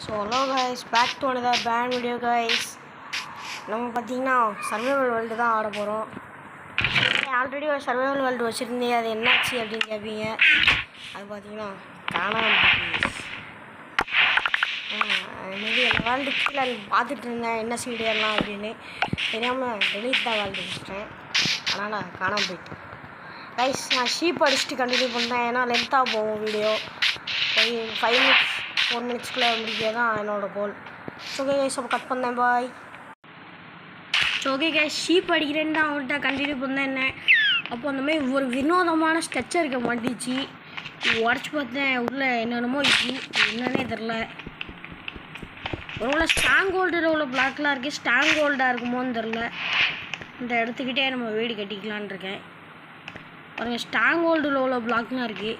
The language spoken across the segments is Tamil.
So hello guys, back to another brand video guys. நம்ம பார்த்தீங்கன்னா சர்வைவல் வேர்ல்டு தான் ஆட போகிறோம். ஆல்ரெடி ஒரு சர்வைவல் வேர்ல்டு வச்சுருந்தேன், அது என்னாச்சு அப்படின்னு கேட்பீங்க. அது பார்த்தீங்கன்னா காணாமல் மேபி அந்த வேர்ல்டு கீழே பார்த்துட்டு இருந்தேன் என்ன சீடியெல்லாம் அப்படின்னு தெரியாமல் டெலிட் தான் வேர்ல்டு வச்சுட்டேன். அதனால் காணாமல் போயிட்டு கைஸ் நான் ஷீப் அடிச்சுட்டு கண்டினியூ பண்ணேன். ஏன்னா லென்த்தாக போகும் வீடியோ. 5 minutes 4 minutesக்குள்ளே முடிக்கிறது தான் என்னோடய கோல். ஓகே கைஸ் அப்போ கட் பண்ணேன், பாய். ஓகே கைஸ் ஷீப் அடிக்கிறேன்னு தான் அவன்கிட்ட கண்டினியூ பண்ணேன். என்ன அப்போ அந்தமாதிரி ஒரு வினோதமான ஸ்ட்ரெச்சர் இருக்க மாட்டிச்சு. உடச்சி பார்த்தேன், உள்ளே என்னென்னமோ என்னன்னே தெரில. ஒருவேளை ஸ்ட்ராங் ஹோல்டில் உள்ள பிளாக்லாம் இருக்குது, ஸ்ட்ராங் ஹோல்டாக இருக்குமோன்னு தெரில. இந்த இடத்துக்கிட்டே நம்ம வீடு கட்டிக்கலான் இருக்கேன். பாருங்க, ஸ்ட்ராங் ஹோல்டில் உள்ள பிளாக்லாம் இருக்குது.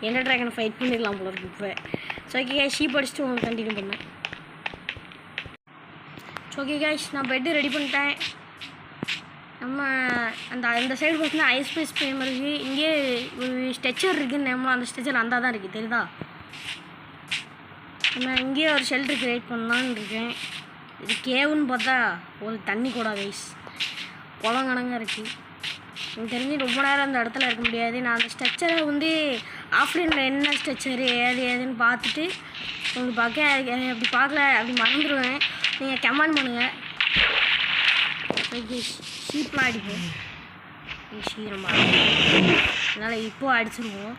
என்ன ட்ராகனை ஃபைட் பண்ணிடலாம் போல இருக்கு இப்போ. ஸோ ஓகே கைஸ் ஷீப் அடிச்சுட்டு உங்களுக்கு கண்டினியூ பண்ணேன். ஓகே கைஸ் நான் பெட்டு ரெடி பண்ணிட்டேன். நம்ம அந்த சைடு பார்த்தீங்கன்னா ஐஸ் ஸ்பேஸ் பேம் இருக்குது. இங்கே ஒரு ஸ்ட்ரெச்சர் இருக்குன்னு நம்ம அந்த ஸ்ட்ரெச்சர் அந்த தான் இருக்குது, தெரியுதா? நம்ம இங்கேயே ஒரு ஷெல்டர் க்ரியேட் பண்ணலான்னு இருக்கேன். இது கேவுன்னு பார்த்தா ஒரு தண்ணி கூட கைஸ் குளங்கணங்க இருக்குது. எனக்கு தெரிஞ்சு ரொம்ப நேரம் அந்த இடத்துல இருக்க முடியாது. நான் அந்த ஸ்ட்ரக்சரை வந்து ஆஃப்லைனில் என்ன ஸ்ட்ரக்சரு ஏதுன்னு பார்த்துட்டு உங்களுக்கு அப்படி பார்க்கல அப்படி மறந்துடுவேன். நீங்கள் கமெண்ட் பண்ணுங்கள். ஷீப்லாம் அடிப்போம், சீக்கிரமா அதனால் இப்போது அடிச்சிருவோம்.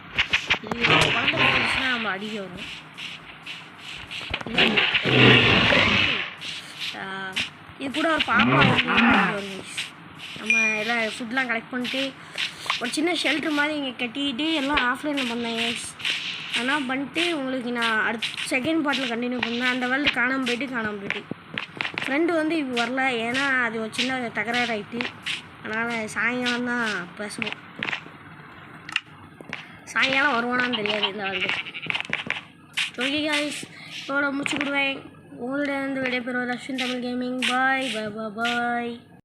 இது குழந்தை போச்சுன்னா நம்ம அடிக்க வரும். இது கூட ஒரு பாப்பா வரும். நம்ம எல்லாம் ஃபுட்லாம் கலெக்ட் பண்ணிட்டு ஒரு சின்ன ஷெல்டர் மாதிரி இங்கே கட்டிக்கிட்டு எல்லாம் ஆஃப்லைனில் பண்ணேன் கைஸ். அதெல்லாம் பண்ணிட்டு உங்களுக்கு நான் அடுத்த செகண்ட் பார்ட்டில் கண்டினியூ பண்ணேன். அந்த வேர்ல்டு காணாமல் போயிட்டு ஃப்ரெண்டு வந்து இப்போ வரல, ஏன்னா அது ஒரு சின்ன தகராறு ஆகிட்டு. அதனால் சாயங்காலம் தான் பேசுவோம். சாயங்காலம் வருவானான்னு தெரியாது இந்த வேர்ல்டு. ஓகே கைஸ் இதோட முடிச்சு கொடுவேன். உங்களோட வந்து விடைபெறுவது அஸ்வின் தமிழ் கேமிங். பாய் பாய் பாய் பாய்.